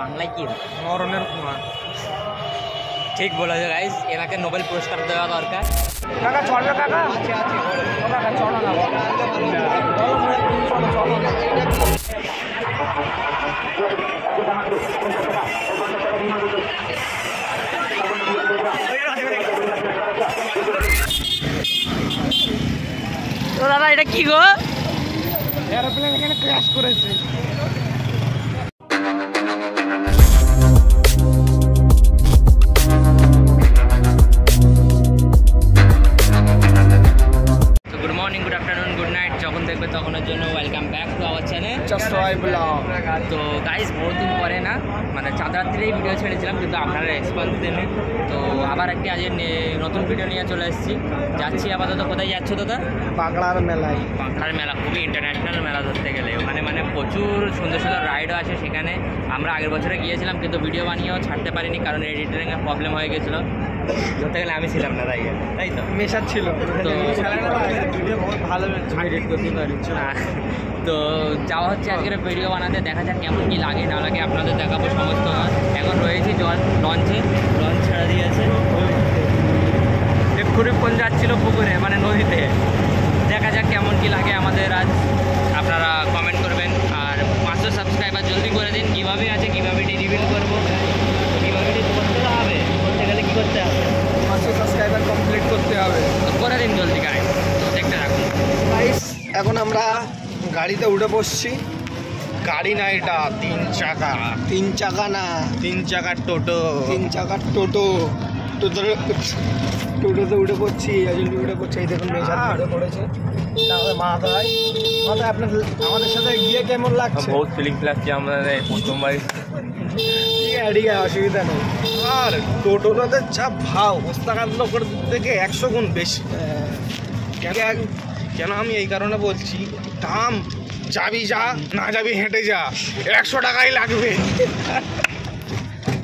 বাংলায় কি মরণের কুমার। ঠিক বলেছে গাইস, এনাকে নোবেল পুরস্কার দেওয়া দরকার। কাকা চলবে কাকা? আছে আছে। ও কাকা চলো না বলো চলো চলো। তো দাদা এটা কি গো? এরোপ্লেন এখানে ক্র্যাশ করেছে। Good morning, good afternoon, good night, যখন দেখবে তখনের জন্য welcome back to our channel just Y blog. তো গাইস বহুত দিন পরে না, মানে চাঁদ রাত্রিরেই ভিডিও ছেড়েছিলাম কিন্তু আপনারা রেসপন্স দেননি। তো আবার একটি আজ নতুন ভিডিও নিয়ে চলে এসেছি। যাচ্ছি আপাতত। কোথায় যাচ্ছ দাদা? পাগড়ার মেলায়। পাখড়ার মেলা খুবই ইন্টারন্যাশনাল মেলা ধরতে গেলে, ওখানে মানে প্রচুর সুন্দর সুন্দর রাইডও আছে সেখানে। আমরা আগের বছরে গিয়েছিলাম কিন্তু ভিডিও বানিয়েও ছাড়তে পারিনি, কারণ এডিটিংয়ের প্রবলেম হয়ে গেছিলো। ধরতে গেলে আমি ছিলাম না, তাই তো মেশার ছিল তো ভিডিও বহুত ভালো এডিট করতে পারি। তো যাওয়া হচ্ছে আজকের ভিডিও বানাতে। দেখা যাক কেমন কি লাগে না লাগে, আপনাদের দেখাবো সমস্ত। এখন রয়েছি লঞ্চে, লঞ্চ ছেড়ে দিয়েছে। এক্ষুনি ফোন যাচ্ছিলো পুকুরে, মানে নদীতে। দেখা যাক কেমন কি লাগে আমাদের আজ, আপনারা কমেন্ট করবেন। আর 500 সাবস্ক্রাইবার জলদি করে দিন। কীভাবে আছে, কীভাবে এটি রিভিল করবো, কীভাবে এটি করতে হবে, করতে গেলে কী করতে হবে, 500 সাবস্ক্রাইবার কমপ্লিট করতে হবে। তো করে দিন জলদি গাইড। তো দেখতে থাকুন। এখন আমরা গাড়িতে উঠে বসছি। গাড়ি না, এটা 3 চাকা। 3 চাকা না, 3 চাকার টোটো। 3 চাকার টোটো। টোটোতে উঠে পড়ছি, এজেন্ট উঠে পড়ছি। এই দেখুন মেয়ে সাথে উঠে পড়েছে। মাথায় আপনার আমাদের সাথে গিয়ে কেমন লাগছে? বহুত ফিলিংস লাগছে আমাদের প্রথমবার। ঠিক আছে, অসুবিধা নেই। আর টোটোটাতে যা ভাও ওস্তাকান্ত থেকে 100 গুণ বেশি। কেন আমি এই কারণে বলছি, দাম যাবি যা, না যাবি হেঁটে যা, 100 টাকাই লাগবে।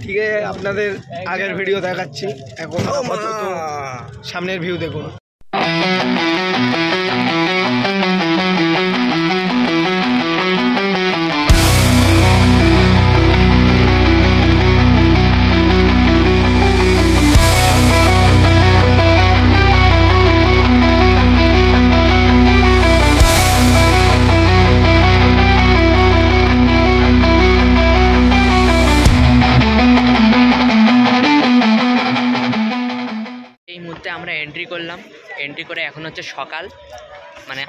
ঠিক আছে, আপনাদের আগের ভিডিও দেখাচ্ছি। এখন সামনের ভিউ দেখুন। এই মুহূর্তে আমরা এন্ট্রি করলাম। এন্ট্রি করে এখন হচ্ছে সকাল, মানে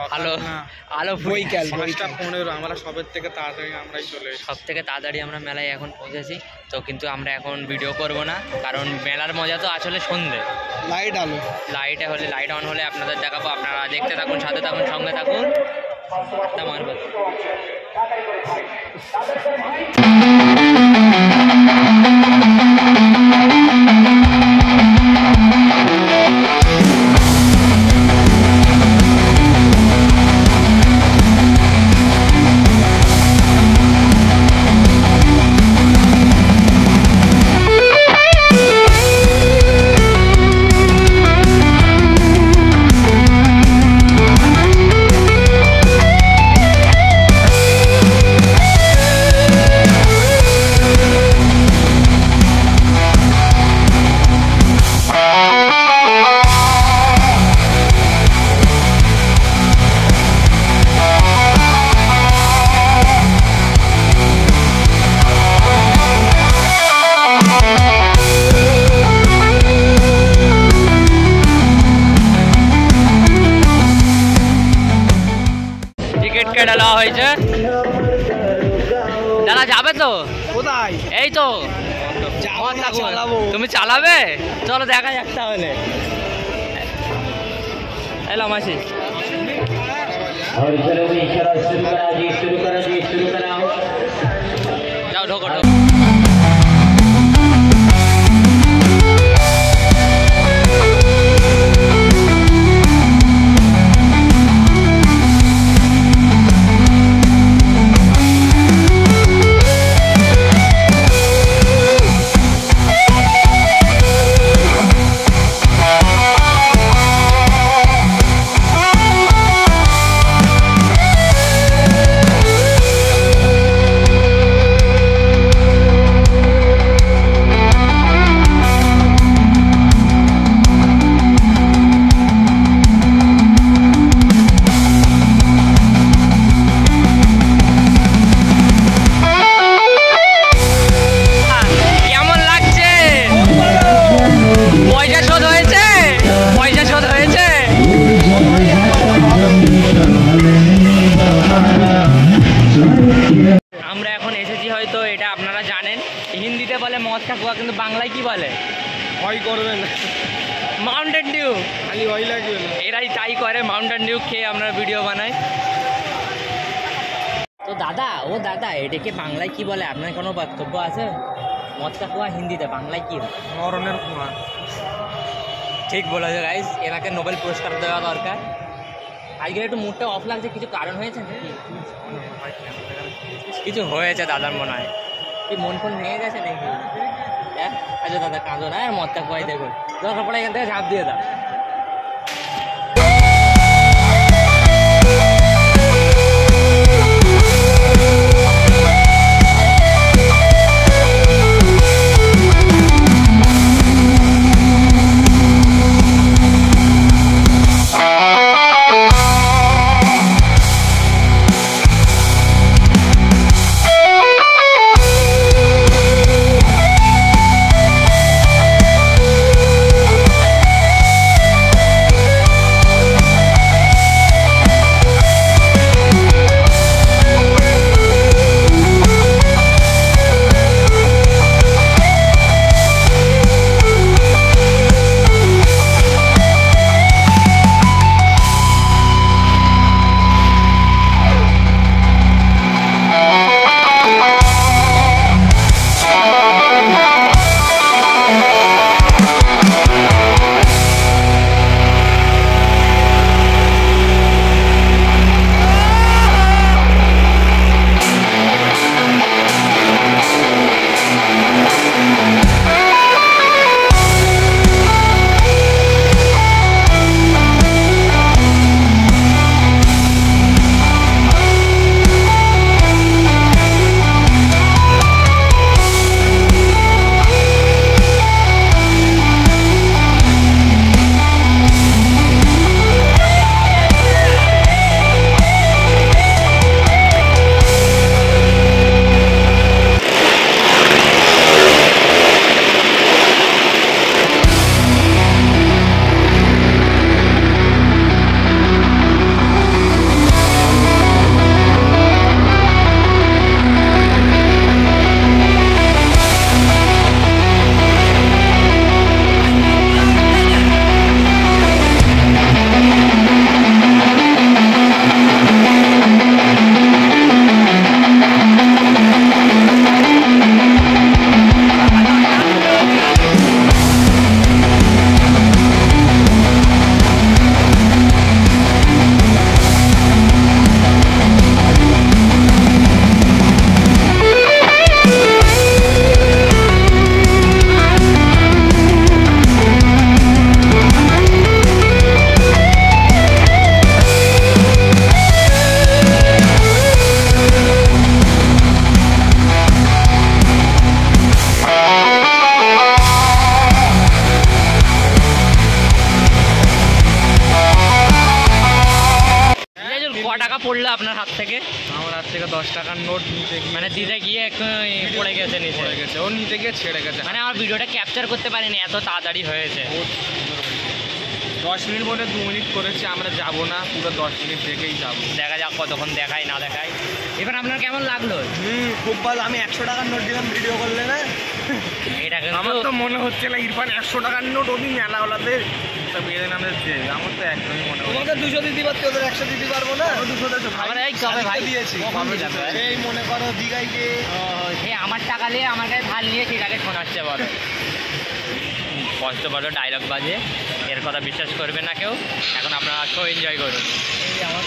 আলো বৈকাল 5:15। আমরা সবের থেকে তাড়াতাড়ি আমরাই চলে এসেছি। সব থেকে তাড়াতাড়ি আমরা মেলায় এখন পৌঁছেছি। তো কিন্তু আমরা এখন ভিডিও করব না, কারণ মেলার মজা তো আসলে সন্ধে। লাইট আলো, লাইট অন হলে আপনাদের দেখাবো। আপনারা দেখতে থাকুন, সাথে থাকুন, সঙ্গে থাকুন। মারবে ডালা হয়েছে। দাদা যাবে তো? কোথায়? এই তো চালাবো। তুমি চালাবে? চলো দেখা যাক তাহলে। এলাম আসি। যাও ঢোকো ঢোকো। ভয় লাগবে না। এরাই তাই করে, মাউন্টেন ডিউ খেয়ে আমরা ভিডিও বানাই। তো দাদা, ও দাদা, এটাকে বাংলায় কি বলে? আপনার কোনো বক্তব্য আছে? মদকা কুয়া হিন্দিতে, বাংলায় কি? মরণের কুয়া। ঠিক বলেছে গাইস, এনাকে নোবেল পুরস্কার দেওয়া দরকার। আজকে একটু মুডটা অফ লাগছে, কিছু কারণ হয়েছে নাকি? কিছু হয়েছে দাদার মনে হয়, কি মন ফোন ভেঙে গেছে নাকি? হ্যাঁ, আচ্ছা দাদা কাঁদো না, আর মদকা কুয়াই দেখুন, দরকার পড়ে এখান থেকে ঝাঁপ দিয়ে দাও। টাকা পড়লো আপনার হাত থেকে? আমার হাত থেকে 10 টাকার নোট নিতে গিয়ে মানে দিতে গিয়ে একটু পড়ে গেছে, নিচে পড়ে গেছে, ও নিতে গিয়ে ছেড়ে গেছে। মানে আমার ভিডিওটা ক্যাপচার করতে পারিনি, এত তাড়াতাড়ি হয়েছে। 10 মিনিট বলে 2 মিনিট করেছি, আমরা যাবো না, পুরো 10 মিনিট দেখেই যাবো। দেখা যাক কতক্ষণ দেখায় না দেখায়। এবার আপনার কেমন লাগলো? খুব ভালো। আমি 100 টাকার নোট দিলাম ভিডিও করলে না। এটা আমার কিন্তু তো মনে হচ্ছে না ইরফান 100 টাকার নোট ওদিন মেলাওয়ালাদের সব এদিন আমাদের দেবে, আমার তো একদমই মনে হয়। তোমাদের 200 দিতে পারতে, ওদের 100 দিতে পারবো না। 200 দেছো ভাই। আমরা এই কবে ভাই দিয়েছি, কখন দিলাম ভাই? সেই মনে করো দিঘায় গিয়ে সে আমার টাকা নিয়ে আমার কাছে ধার নিয়ে সেটাকে শোনাচ্ছে বলো। কষ্ট বড় ডায়লগ বাজে, এর কথা বিশ্বাস করবে না কেউ। এখন আপনারা শো এনজয় করুন। এই আমার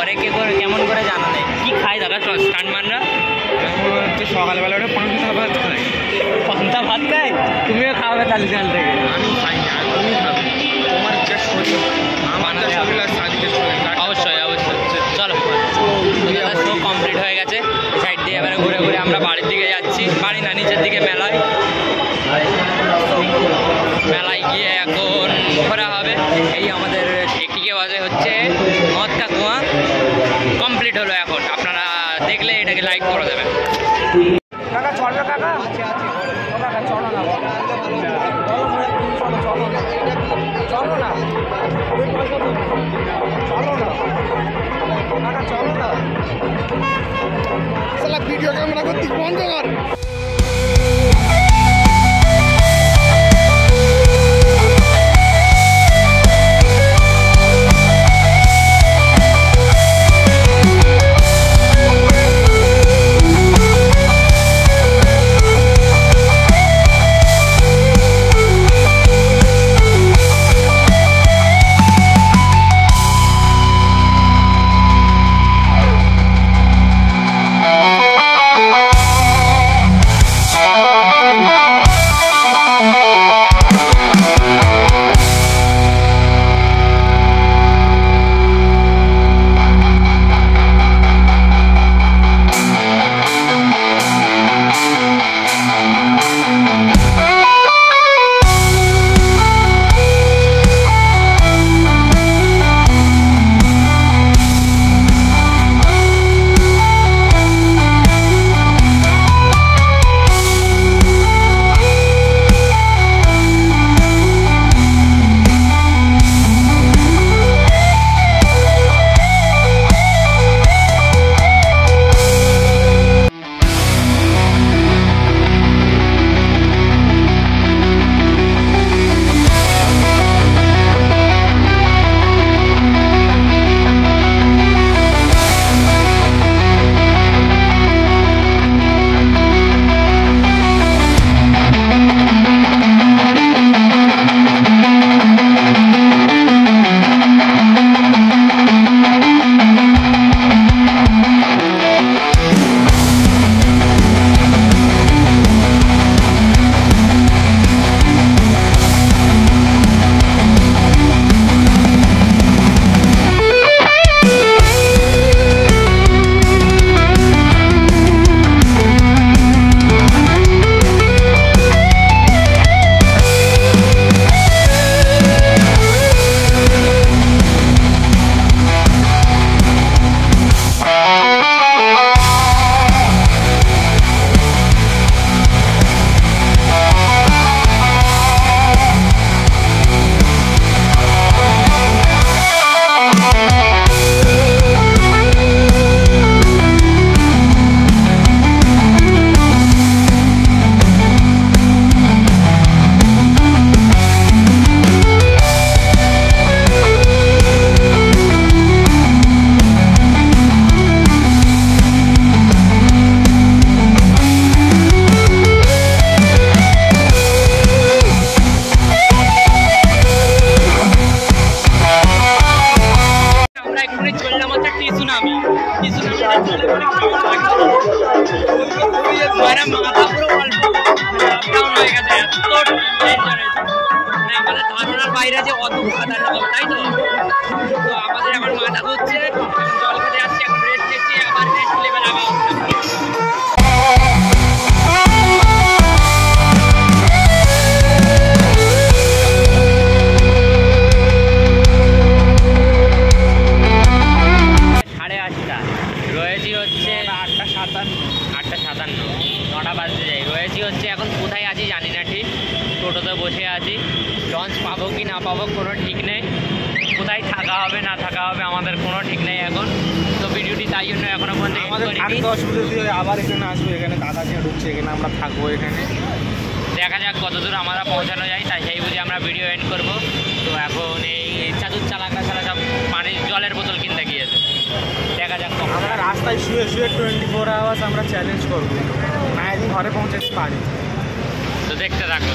করে কে করে কেমন করে জানা নেই। কি খায় দাদা স্টান্টম্যানরা? হচ্ছে সকালবেলা ওটা পান্তা ভাত খায়। পান্তা ভাত খায়? তুমিও খাওয়াবে তাহলে কাল থেকে। আমি খাই না, তুমি খাবে। তোমার যে শরীর, আমার যা শরীর আর সাদিকের শরীর, অবশ্যই অবশ্যই। চলো শো কমপ্লিট হয়ে গেছে। সাইড দিয়ে এবারে ঘুরে ঘুরে আমরা বাড়ির দিকে যাচ্ছি। বাড়ি না, নিচের দিকে মেলায় গিয়ে এখন ঘোরা হবে। এই আমাদের একটিকে বাজে হচ্ছে মদকা কুয়া কমপ্লিট হলো। এখন আপনারা দেখলে এটাকে লাইক করে দেবেন। কাকা চলবে কাকা? ও কাকা চলো না, চলো না, কাকা চলো না। শালা ভিডিও ক্যামেরা করতে বন্ধ কর। বাইরে যে অত খাতারকম, তাই তো? তো আমাদের এখন মাথা ঘুরছে, জল খেতে যাচ্ছি, এখন রেস্ট নিচ্ছি, আবার নেক্সট লেভেল আবার রয়েছি হচ্ছে 8:57, 9টা বাজতে যাই। রয়েছি হচ্ছে এখন কোথায় আছি জানি না, ঠিক টোটোতে বসে আছি। লঞ্চ পাবো কি না পাবো কোনো ঠিক নেই, কোথায় থাকা হবে না থাকা হবে আমাদের কোনো ঠিক নেই এখন। তো ভিডিওটি তাই জন্য এখনো পর্যন্ত আবার এখানে আসবো, এখানে দাদা যে ঢুকছে, এখানে আমরা থাকবো। এখানে দেখা যাক কত দূর আমরা পৌঁছানো যায়, তাই সেই বুঝে আমরা ভিডিও এন্ড করবো। তো এখন এই চাদুর চালাকরা ছাড়া সব পানির জলের বোতল কিনতে গিয়েছে। দেখা যাক আমরা রাস্তায় শুয়ে 24 আওয়ার্স আমরা চ্যালেঞ্জ করবো, না একদিন ঘরে পৌঁছাতে পারি। তো দেখতে থাকবো।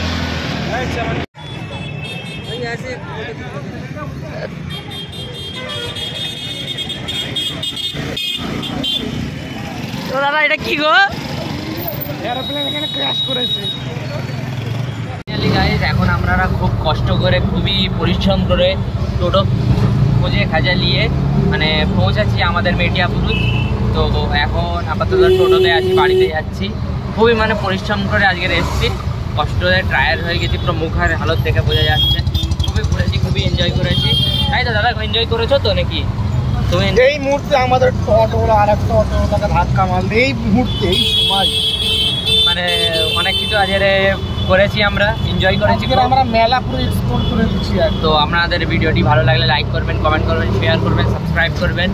দাদা এটা কি গো? এরোপ্লেন এখানে ক্র্যাশ করেছে। গাইস এখন আমরা খুব কষ্ট করে খুবই পরিশ্রম করে টোটো খুঁজে খাজা নিয়ে মানে পৌঁছাচ্ছি আমাদের মেটিয়াপুর। তো এখন আপাতত টোটোতে আছি, বাড়িতে যাচ্ছি। খুবই মানে পরিশ্রম করে আজকের এসেছি, কষ্টে টায়ার হয়ে গেছি, পুরো মুখের হালত দেখে বোঝা যাচ্ছে। খুবই ঘুরেছি, খুবই এনজয় করেছি। তাই তো দাদা এনজয় করেছো তো নাকি তুমি? এই মুহূর্তে আমাদের অটোগুলো আর একটা অটোটাকে ধাক্কা মারলে এই মুহূর্তে এই সময় মানে অনেক কিছু আজকে করেছি, আমরা এনজয় করেছি, আমরা মেলা পুরো এক্সপ্লোর করে দিচ্ছি। তো আপনাদের ভিডিওটি ভালো লাগলে লাইক করবেন, কমেন্ট করবেন, শেয়ার করবেন, সাবস্ক্রাইব করবেন।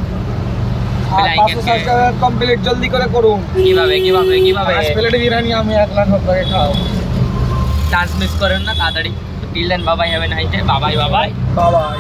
কমপ্লিট জলদি করে করুন। কিভাবে কিভাবে কিভাবে প্লেট বিরিয়ানি আমি 1 লাখ টাকা খাও, চান্স মিস করেন না তাড়াতাড়ি। টিল দেন বাবাই, হ্যাভ এ নাইস ডে, বাবাই বাবাই বাবাই।